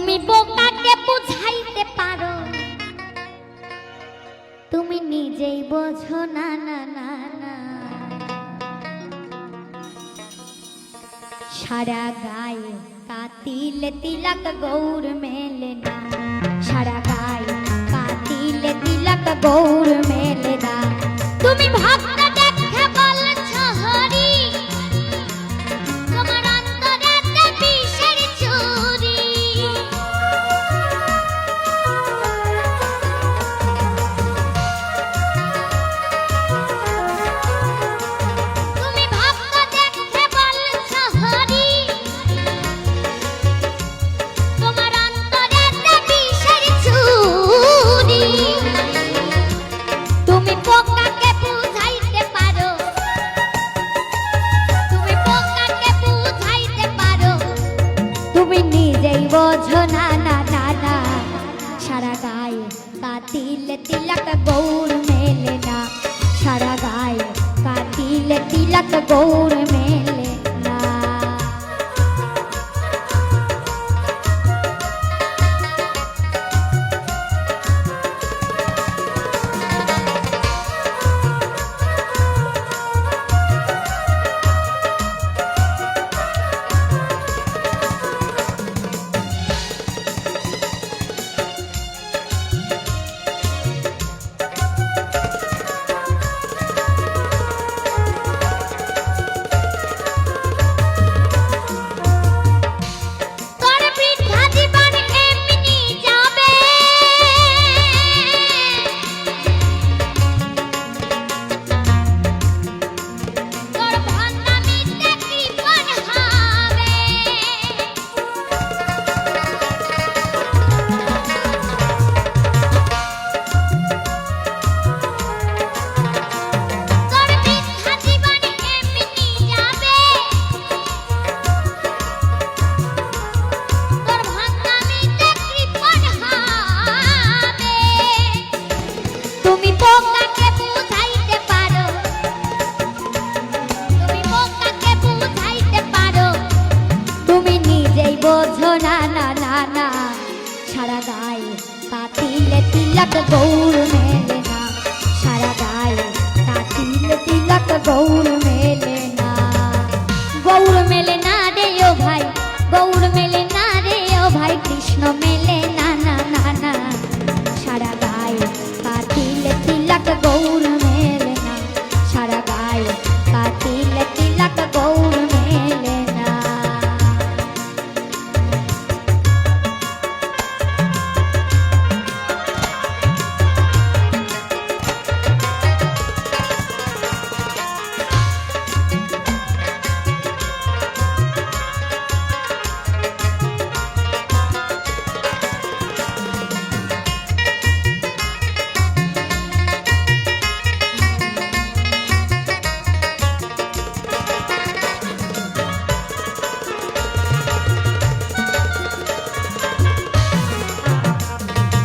তুমি বোকাকে বুঝাইতে পারো, তুমি নিজেই বোঝো না না না না। সারা গায়ে কাতিলে তিলক গৌর মেলে না, সারা গায়ে কাতিলে তিলক গৌর মেলে না। তুমি ভক্ত দেখে বলছ হরি, তোমার অন্তরেতে বিষের চুরি। তুমি ভক্ত দেখে বলছ হরি, তোমার অন্তরেতে বিষের চুরি। তুমি পোকাকে বুঝাইতে পারো, তুমি পোকাকে বুঝাইতে পারো, তুমি নিজেই বোঝো না না না না। সারা গায়ে কাতিলে তিলক গৌর মেলে না, সারা গায়ে কাতিলে তিলক গৌর মেলে না। তোর বৃদ্ধা জীবন এমনি যাবে, তোর ভণ্ডামিতে কৃপণ হবে। তোর বৃদ্ধা জীবন এমনি যাবে, তোর ভণ্ডামিতে কৃপণ হবে। তুমি বোকাকে বুঝাইতে পারো, তুমি বোকাকে বুঝাইতে পারো, তুমি নিজেই বোঝো না না না না। সারা গায়ে কাতিলে তিলক গৌর মেলে না, সারা গায়ে কাতিলে তিলক গৌর মেলে না। গৌর মেলে না রে ও ভাই, গৌর মেলে না রে ও ভাই, কৃষ্ণ মেলে না না না না। সারা গায়ে কাতিলে তিলক গৌর মেলে না, সারা গায়ে কাতিলে তিলক গৌর মেলে না।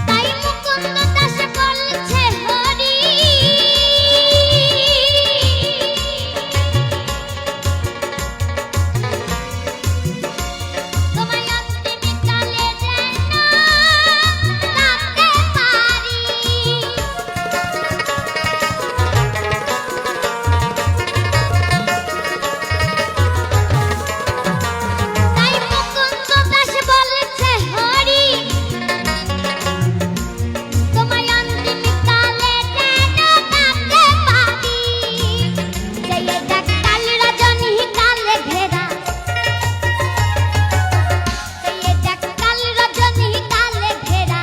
তাই মুকুন্দ দাস বলছে হরি, তোমায় অন্তিম কালে যেন ডাকতে পারি। তাই মুকুন্দ দাস বলছে হরি, তোমায় অন্তিম কালে যেন ডাকতে পারি। সেই দেখ কাল রজনী কালে ঘেরা, সেই দেখ কাল রজনী কালে ঘেরা,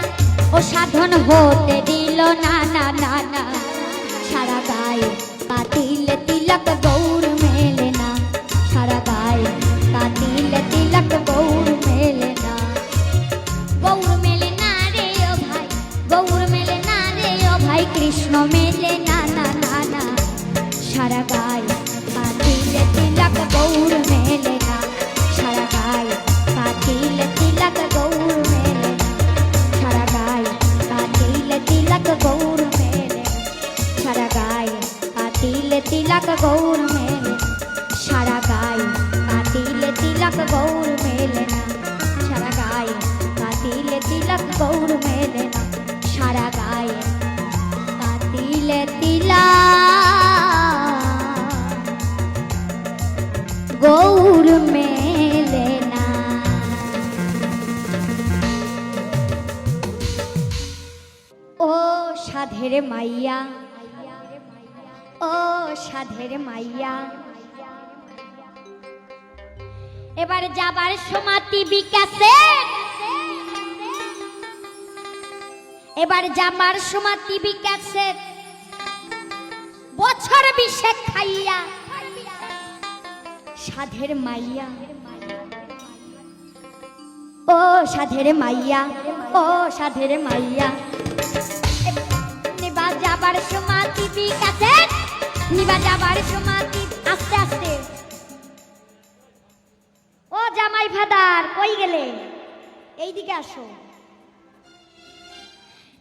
ও সাধন হতে দিল না না না না। সারা গায়ে কাতিলে তিলক গৌর মেলে না, সারা গায়ে কাতিলে তিলক গৌর মেলে না। গৌর মেলে না রে ও ভাই, গৌর মেলে না রে ও ভাই, কৃষ্ণ মেলে না না না না। সারা গায়ে কাতিলে তিলক গৌর মেলে না, সারা গায়ে কাতিলে তিলক গৌর মেলে না, সারা গায়ে কাতিলে তিলক গৌর মেলে না, সারা গায়ে কাতিলে তিলক গৌর সাধের মাইয়া, ও সাধের মাইয়া। এবার যাবার সময় টিভি ক্যাসেট, এবার যাবার সময় টিভি ক্যাসেট বছর 20 খাইয়া সাধের মাইয়া, ও সাধের মাইয়া, ও সাধের মাইয়া। নিবা যাবার সময় টিভি ক্যাসেট, নিবা যাবার সময় আস্তে আস্তে। ও জামাই ফাদার কই গেলে, এইদিকে আসো।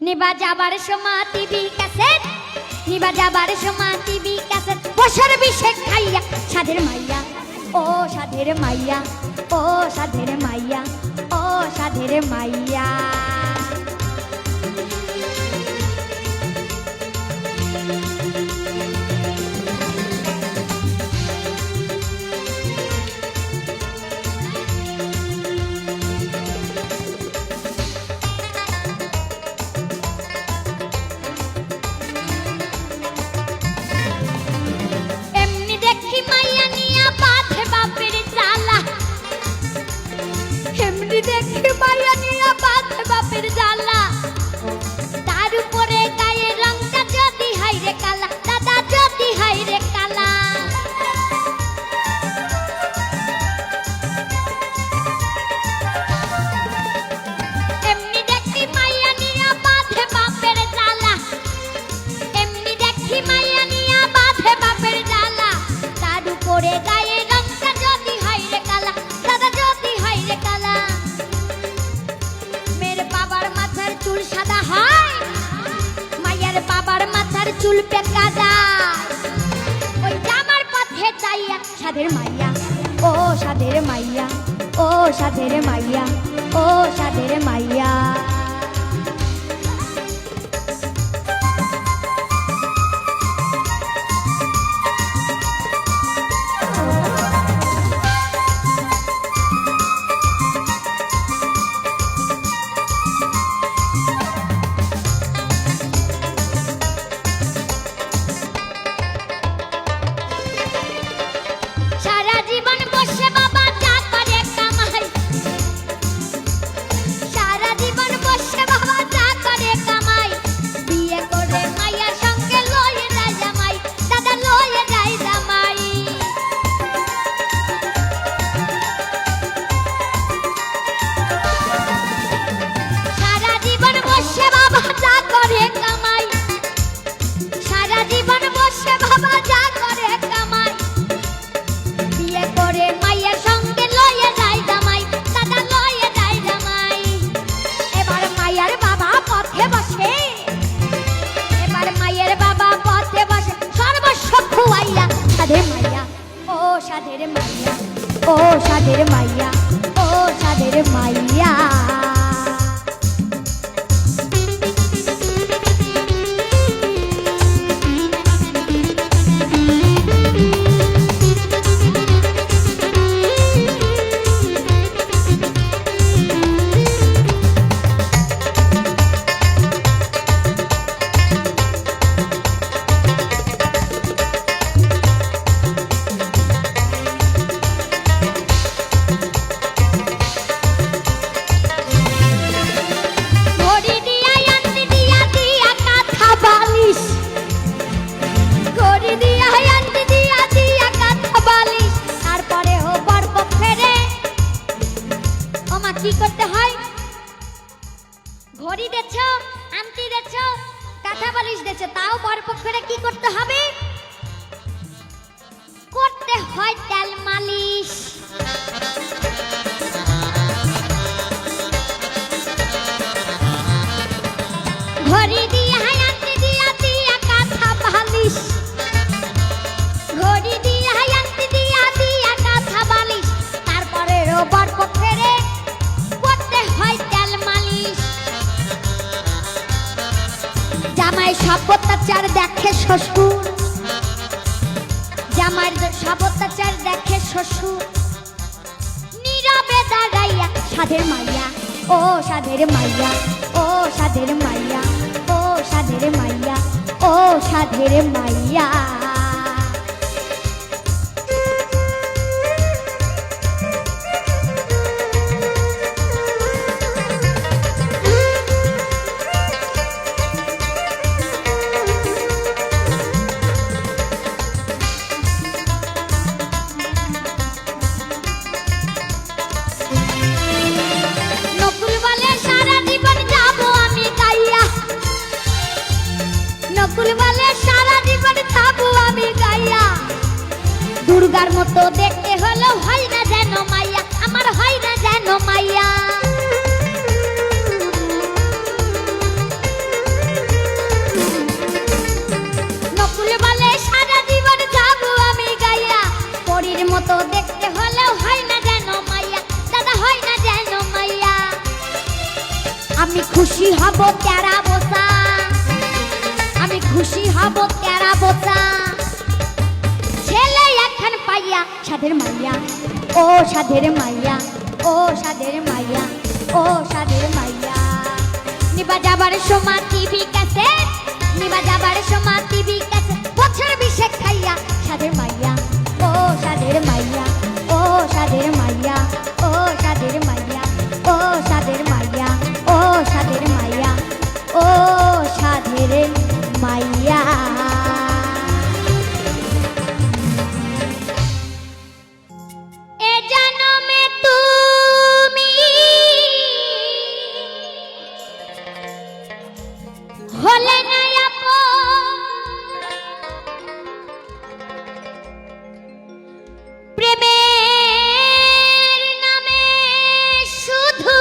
নিবা যাবার সময় টিভি ক্যাসেট, নিবা যাবার সময় টিভি ক্যাসেট বছর 20 খাইয়া সাধের মাইয়া, ও সাধের মাইয়া, ও সাধের মাইয়া, ও সাধের মাইয়া। দেখি মাইয়া নিয়া বাঁধে বাপের জ্বালা, তার উপরে গায়ে রংটা যদি হাইরে কালা, দাদা যদি হাইরে কালা। এমনি দেখি মাইয়া নিয়া বাঁধে বাপের জ্বালা, এমনি দেখি মাইয়া নিয়া বাঁধে বাপের জ্বালা, তার উপরে গায়ে রংটা যদি হাইরে কালা, দাদা যদি হাইরে কালা। চুল সাদা হয়, মাইয়ার বাবার মাথার চুল পেকা যায়, ওই জামার পথে যাইয়া সাধের মাইয়া, ও সাধের মাইয়া, ও সাধের মাইয়া, ও সাধের মাইয়া। সাধের মাইয়া, ও সাধের মাইয়া, ও সাধের মাইয়া। কি করতে হয়? ঘড়ি দেছ, আংটি দেছ, কাঁথা বালিশ দেছ, তাও বরপক্ষরে কি করতে হবে? করতে হয় তেল মালিশ। ঘড়ি দিয়া আংটি দিয়া দিয়া কাঁথা বালিশ, ঘড়ি দিয়া আংটি দিয়া দিয়া কাঁথা বালিশ, তারপরে বরপক্ষরে জামাই সব অত্যাচার দেখে শ্বশুর, জামাইয়ের সব অত্যাচার দেখে শ্বশুর, নীরবে দাঁড়াইয়া সাধের মাইয়া, ও সাধের মাইয়া, ও সাধের মাইয়া, ও সাধের সাধের মাইয়া ও সাধের মাইয়া নকুল বলে সারা জীবন যাবো আমি গাইয়া নকুল বলে সারা জীবন যাবো আমি গাইয়া দুর্গার মতো দেখতে হলো হয় না যেন মাইয়া আমার হয় না যেন মাইয়া নকুল বলে সারা জীবন যাবো আমি গাইয়া পরীর মতো দেখতে হলো হয় না যেন মাইয়া দাদা হয় না যেন মাইয়া আমি খুশি হব তেরা বসা আমি খুশি হব তেরা বসা ছেলে এখন পাইয়া সাধের মাইয়া ও সাধের মাইয়া ও সাধের মাইয়া ও সাধের মাইয়া নিবা যাবার সময় টিভি ক্যাসেট নিবা যাবার সময় টিভি ক্যাসেট বছর বিশে খাইয়া সাধের মাইয়া ও সাধের মাইয়া ও সাধের মাইয়া ও সাধের মাইয়া ও সাধের মাইয়া ও সাধের মাইয়া ও সাধের মাইয়া এ জনমে তুমি হলে না আপন প্রেমের নামে শুধু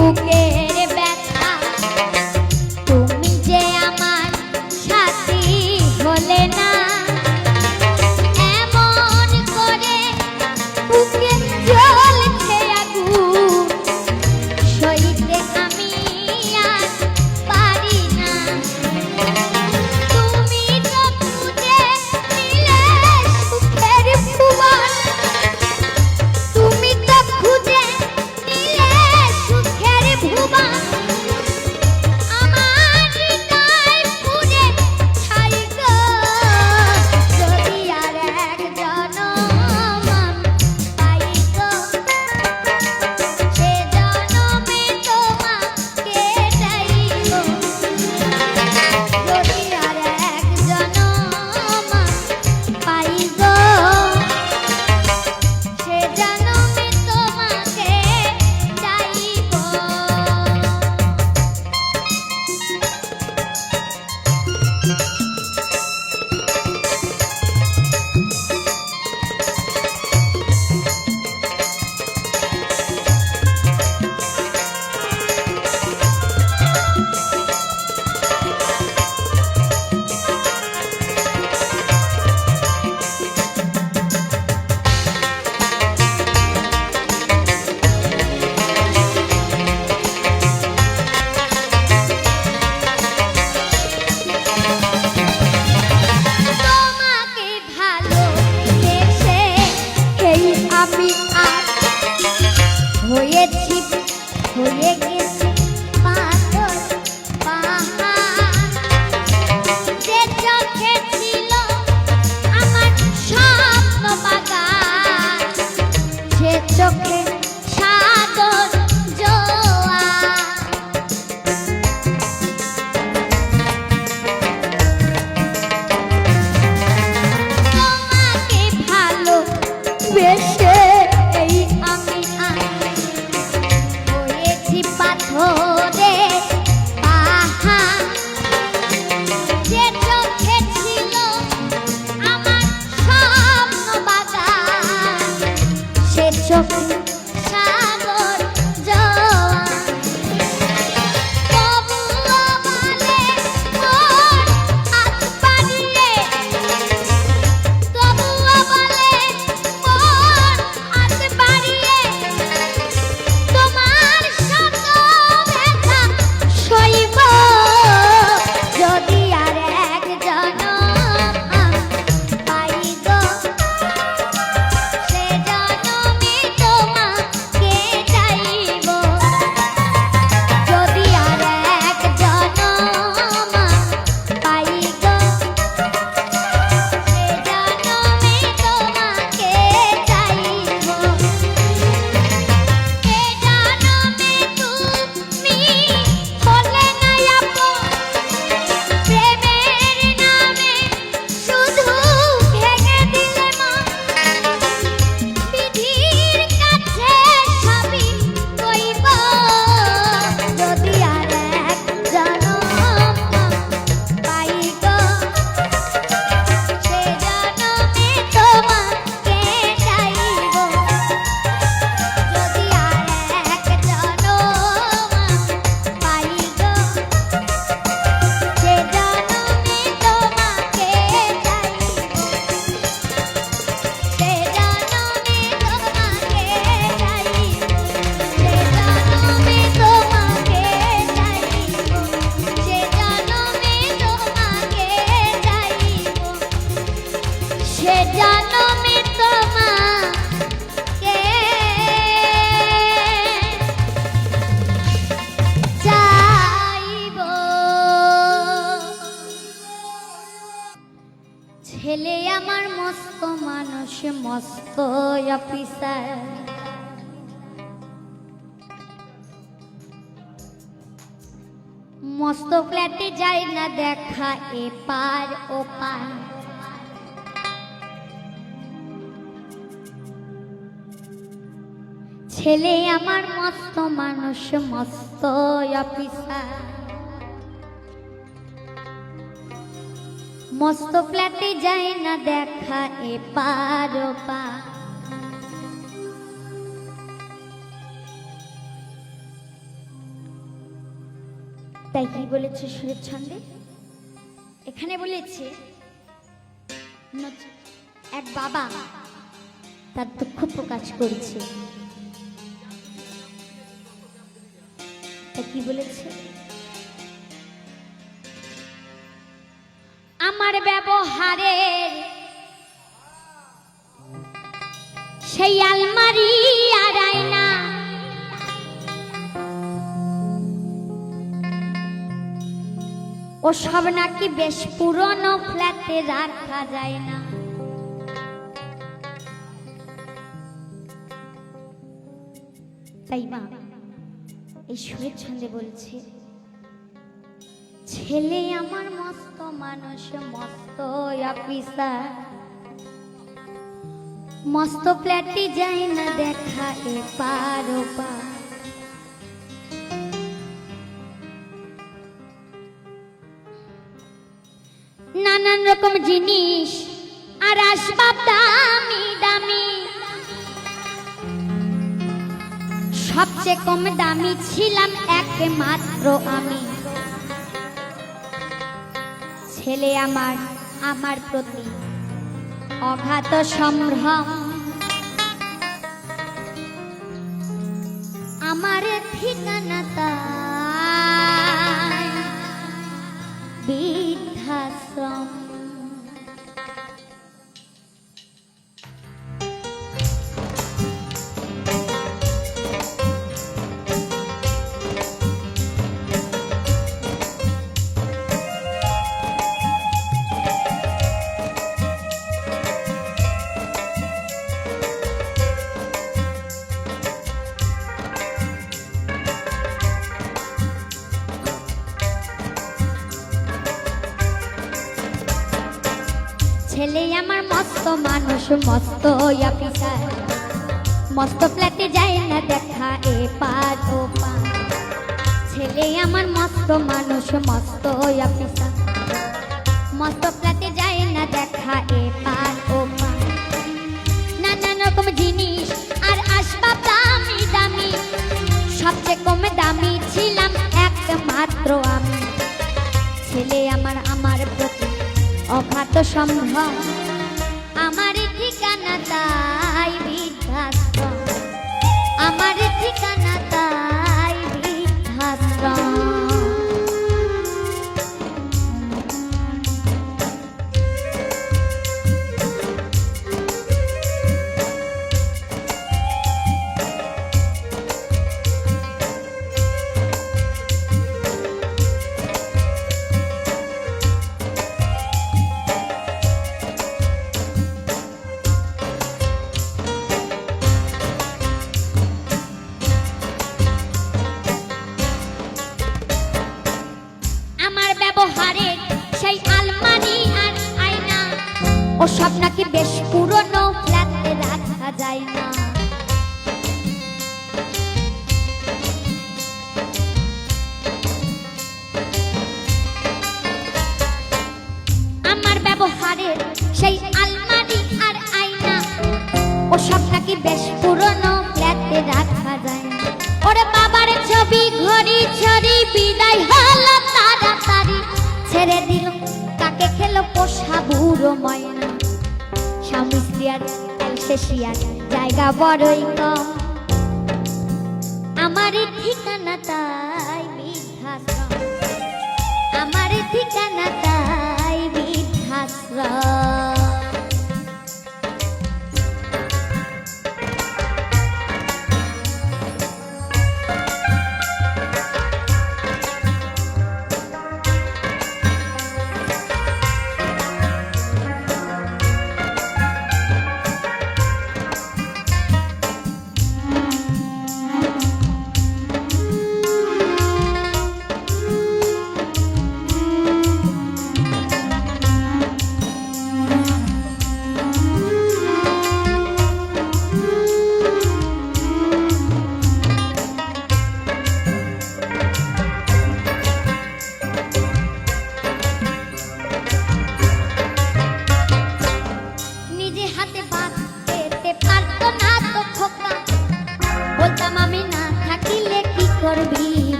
বুকের ব্যথা তুমি যে আমার সাথী হলে না এমন করে বুকে জ্বলছে আগুন সইতে আমি আর পারি না তুমি তো খুঁজে নিলে সুখের ভুবন তুমি তো খুঁজে নিলে সুখের ভুবন আমার হৃদয় পুড়ে ছাই গো যদি আর এক জনম পাই গো সে জনমে তোমাকে চাইব যদি আর এক জনম পাই গো সে জনমে তোমাকে চাইব তোমাকে ভালোবেসে এই আমি আজ হয়ে গেছি পাথর পাহাড় যে চোখে ছিল আমার স্বপ্ন বাগান সে চোখে সাগর জোয়ার তোমাকে ভালোবেসে এই আমি আজ হয়েছি পাথরে পাহাড় যে চোখে ছিল আমার স্বপ্ন বাগান সে চোখে সাগর জোয়ার তবুও বলে মোর হাত বাড়িয়ে তবুও বলে মোর হাত বাড়িয়ে তোমার শত ব্যথা সইব যদি আর এক জনম পাই গো সে জনমে তোমাকে চাইব যদি আর এক জনম পাই গো সে জনমে তোমাকে চাইব এ জনমে তুমি হলে না আপন প্রেমের নামে শুধু ভেঙে দিলে মন বিধির কাছে সবই কইব যদি আর এক জনম পাই গো সে জনমে তোমাকে চাইব যদি আর এক জনম পাই গো সে জনমে তোমাকে চাইব সে জনমে তোমাকে চাইব ছেলে আমার মস্ত মানুষ মস্ত অফিসার মস্ত ফ্ল্যাটে যায় না দেখা এপার ওপার ছেলে আমার মস্ত মানুষ মস্ত অফিসার মস্ত ফ্ল্যাটে যায় না দেখা এপার ওপার তাই কি বলেছে সুরের ছন্দে? এখানে বলেছে এক বাবা তার দুঃখ প্রকাশ করছে। তা কি বলেছে? আমার ব্যবহারের সেই আলমারি আর আয়না ও সব নাকি বেশ পুরনো ফ্ল্যাটে রাখা যায় না। তাই মা এই সুরের ছন্দে বলছে, ছেলে আমার মস্ত মানুষ, মস্ত অফিসার, মস্ত ফ্ল্যাটে যায় না দেখা এপার ওপার। নানান রকম জিনিস আর আসবাব দামি দামি, সবচেয়ে কম দামি ছিলাম একমাত্র আমি। ছেলে আমার আমার প্রতি অগাধ সম্ভ্রম, আমার ঠিকানা তাই বৃদ্ধাশ্রম। ছেলে আমার মস্ত মানুষ, মস্ত অফিসার, মস্ত ফ্ল্যাটে যায় না দেখা এপার ওপার। ছেলে আমার মস্ত মানুষ, মস্ত অফিসার, মস্ত ফ্ল্যাটে যায় না দেখা এপার ওপার। নানান রকম জিনিস আর আসবাব দামি দামি, সবচেয়ে কম দামি ছিলাম একমাত্র আমি। ছেলে আমার আমার প্রতি অগাধ সম্ভ্রম, আমার ঠিকানা তাই বৃদ্ধাশ্রম, আমার ঠিকানা তাই বৃদ্ধাশ্রম। ব্যবহারের সেই আলমারি আর আয়না ও সব নাকি বেশ পুরনো ফ্ল্যাটে রাখা যায় না। আমার ব্যবহারের সেই আলমারি আর আয়না ও সব নাকি বেশ পুরনো ফ্ল্যাটে রাখা যায় না। ওরে বাবার ছবি ঘড়ি ছড়ি বিদায় হলো তাড়াতাড়ি, ছেড়ে দিল কাকে খেলো পোষা বুড়ো ময়না। স্বামী স্ত্রী আর শেষিয়ার জায়গা বড়ই কম, আমার ঠিকানা তাই বৃদ্ধাশ্রম, আমার ঠিকানা তাই বৃদ্ধাশ্রম।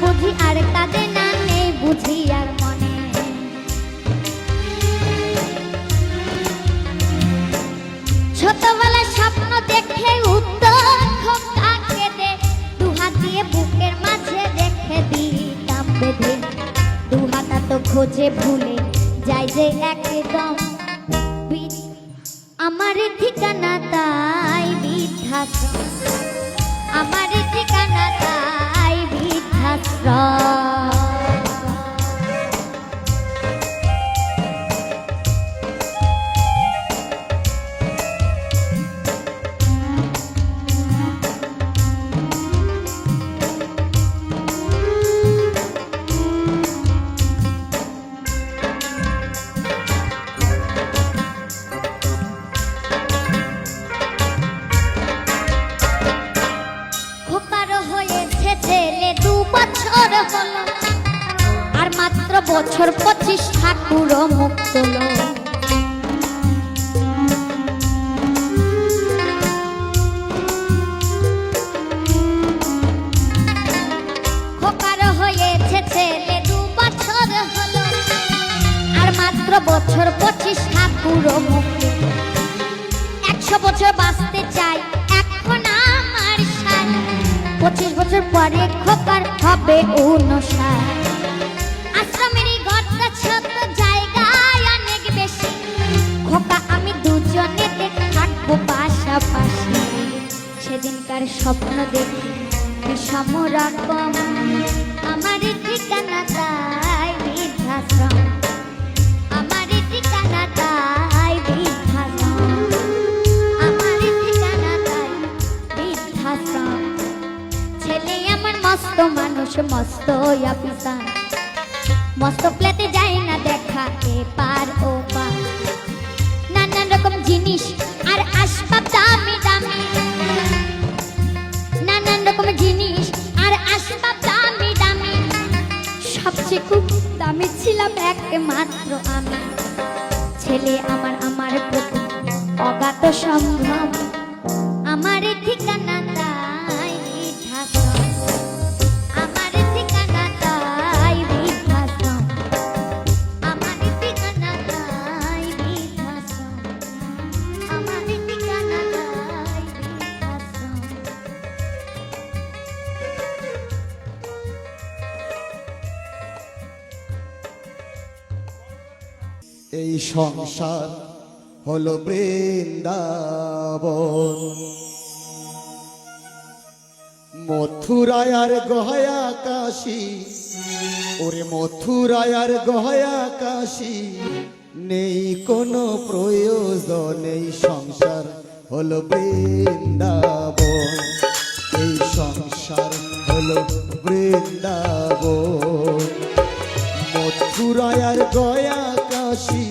বুঝি আর কাঁদে না, নেই বুঝি আর মনে। ছোটবেলায় স্বপ্ন দেখে উত্তর খোকা কেঁদে, দুহাত দিয়ে বুকের মাঝে রেখে দিতাম বেঁধে। দুহাতা তো খোঁজে ভুলে যাই যে একদম, আমার ঠিকানা তাই বৃদ্ধাশ্রম, আমার ঠিকানা তাই বৃদ্ধাশ্রম। ছেলে 2 বছর হলো, আর মাত্র বছর 25 ঠাকুর মুক্ত হলো। খোকার হয়েছে ছেলে 2 বছর হলো, আর মাত্র বছর 25 ঠাকুর মুক্ত। 100 বছর বাঁচতে চাই এখন আমার সাথ, 25 বছর পরে খোকার হবে 59। আশ্রমের ঘরটা ছোট, জায়গায় অনেক বেশি, খোকা আমি দুজনে থাকবো পাশাপাশি। সেদিনকার স্বপ্ন দেখি বিষম রকম, আমার ঠিকানা তাই বৃদ্ধাশ্রম, আমার ঠিকানা তাই বৃদ্ধাশ্রম, আমার ঠিকানা তাই বৃদ্ধাশ্রম। ছেলে আমার মস্ত মানুষ, মস্ত অফিসার, মস্ত প্লেতে যায় না দেখা এপার ওপার। নানান রকম জিনিস আর আসবাব দামি দামি, নানান রকম জিনিস আর আসবাব দামি দামি। সবচেয়ে খুব দামি ছিলাম একমাত্র আমি। ছেলে আমার আমার প্রতি অগাধ সম্ভ্রম, আমার ঠিকানা তাই বৃদ্ধাশ্রম, আমার ঠিকানা তাই বৃদ্ধাশ্রম, আমার ঠিকানা তাই বৃদ্ধাশ্রম, আমার ঠিকানা তাই বৃদ্ধাশ্রম। এই সংসার হলো বৃন্দাবন, মথুরায় আর গয়া কাশী, ওরে মথুরায় আর গয়া কাশী, নেই কোনো প্রয়োজন। এই সংসার হলো বৃন্দাবন, এই সংসার হলো বৃন্দাবন। মথুরায় আর গয়া কাশী,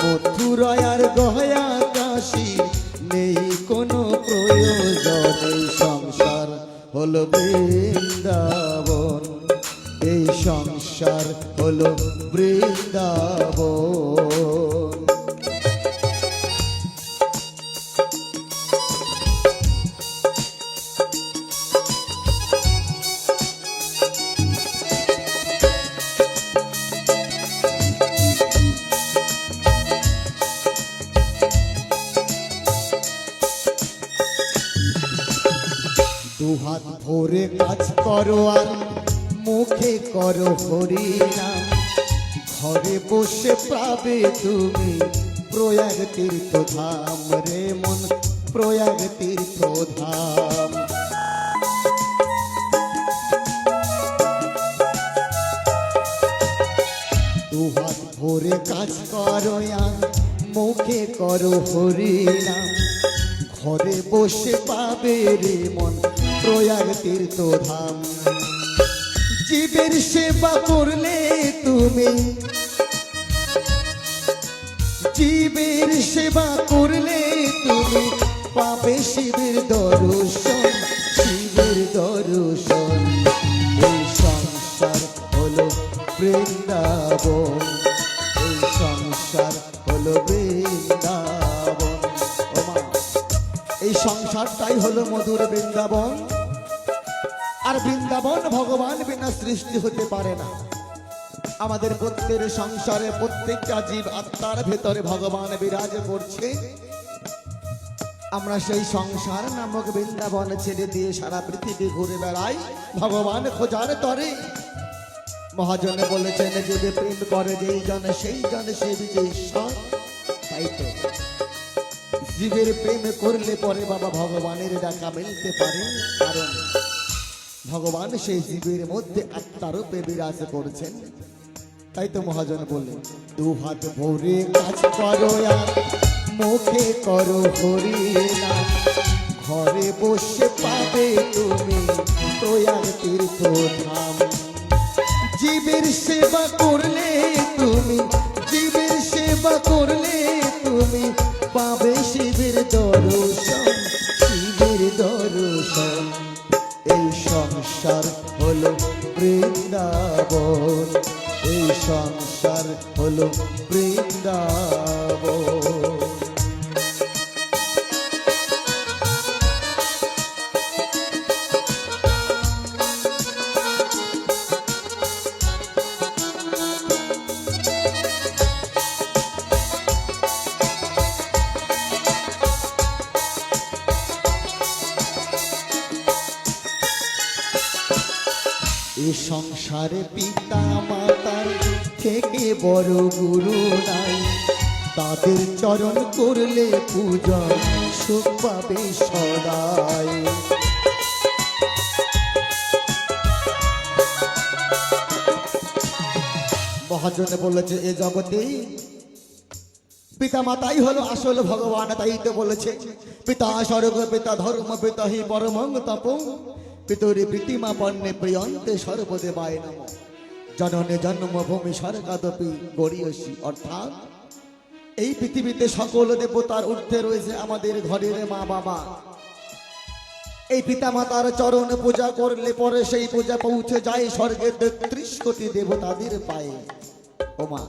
মথুরায় আর গয়া কাশী, নেই কোনো প্রয়োজন। এই সংসার হলো বৃন্দাবন, এই সংসার হলো বৃন্দাবন। দুহাত ভরে কাজ করো আর মুখে করো হরিনাম, ঘরে বসে পাবে তুমি প্রয়াগ তীর্থ ধাম রে মন, প্রয়াগ তীর্থ ধাম। দুহাত ভরে কাজ করো আর মুখে করো হরিনাম, ঘরে বসে পাবে রে মন প্রয়াগ তীর্থ ধাম। জীবের সেবা করলে তুমি, জীবের সেবা করলে তুমি পাবে শিবের দর্শন, শিবের দর্শন। এই সংসার হলো বৃন্দাবন, এই সংসার হলো বৃন্দাবন। এই সংসারটাই হলো মধুর বৃন্দাবন। আর বৃন্দাবন ভগবান বিনা সৃষ্টি হতে পারে না। আমাদের প্রত্যেক সংসারে প্রত্যেকটা জীব আত্মার ভেতরে ভগবান বিরাজ করছে। আমরা সেই সংসার নামক বৃন্দাবন ছেড়ে দিয়ে সারা পৃথিবী ঘুরে বেড়াই ভগবান খোঁজার তরে। মহাজনে বলেছেন, যে প্রেম করে যেই জন সেই জন সে বিজয় ঈশ্বর। তাই তো জীবের প্রেম করলে পরে বাবা ভগবানের দেখা মিলতে পারে, কারণ ভগবান সেই জীবের মধ্যে আত্মারূপে বিরাজ করছেন। তাই তো মহাজন বলে, দু হাত ভরে কাজ করো আর মুখে করো হরি নাম, ঘরে বসে পাবে তুমি প্রয়াগ তীর্থ ধাম। জীবের সেবা করলে তুমি, জীবের সেবা করলে তুমি পাবে শিবের দর্শন, শিবের দর্শন। এই সংসার হলো বৃন্দাবন, এই সংসার হলো বৃন্দাবন। এই সংসারে পিতা মাতার থেকে বড় গুরু নাই, তাদের চরণ করলে পূজা সুখ পাবে সদাই। মহাজনে বলেছে, এ জগতে পিতা মাতাই হলো আসল ভগবান। তাই তো বলেছে, পিতা স্বর্গ পিতা ধর্ম পিতা হি পরমং তপ, পিতরি প্রীতিমা পণ্যে প্রিয়ন্তে সর্বদেবায় নম, জননে জন্মভূমি স্বর্গাদপি গড়িয়সী। অর্থাৎ এই পৃথিবীতে সকল দেবতার ঊর্ধ্বে রয়েছে আমাদের ঘরের মা বাবা। এই পিতা মাতার চরণ পূজা করলে পরে সেই পূজা পৌঁছে যায় স্বর্গের ৩৩ কোটি দেবতাদের পায়ে। ও মা,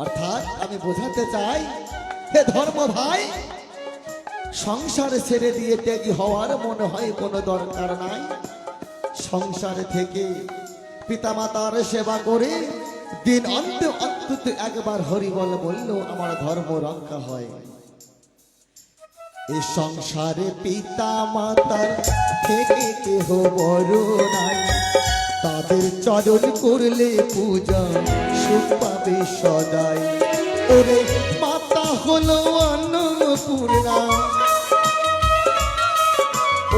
অর্থাৎ আমি বোঝাতে চাই, হে ধর্ম ভাই, সংসার ছেড়ে দিয়ে ত্যাগী হওয়ার মনে হয় কোনো দরকার নাই। সংসার থেকে পিতামাতার সেবা করে দিন অন্তে অন্তত একবার হরিবল বললেও আমার ধর্ম রক্ষা হয়। এই সংসারে পিতা মাতার থেকে কেহ বড় নাই, তাদের চরণ করলে পূজা সুখ পাবে সদাই। ওরে মাতা হলো অন্নপূর্ণা,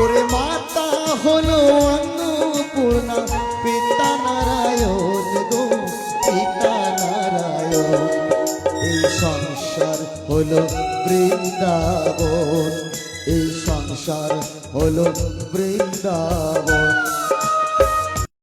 ওরে মাতা হলো অন্নপূর্ণা, পিতা নারায়ণ গো পিতা নারায়ণ। এই সংসার হলো বৃন্দাবন, এই সংসার হলো বৃন্দাবন।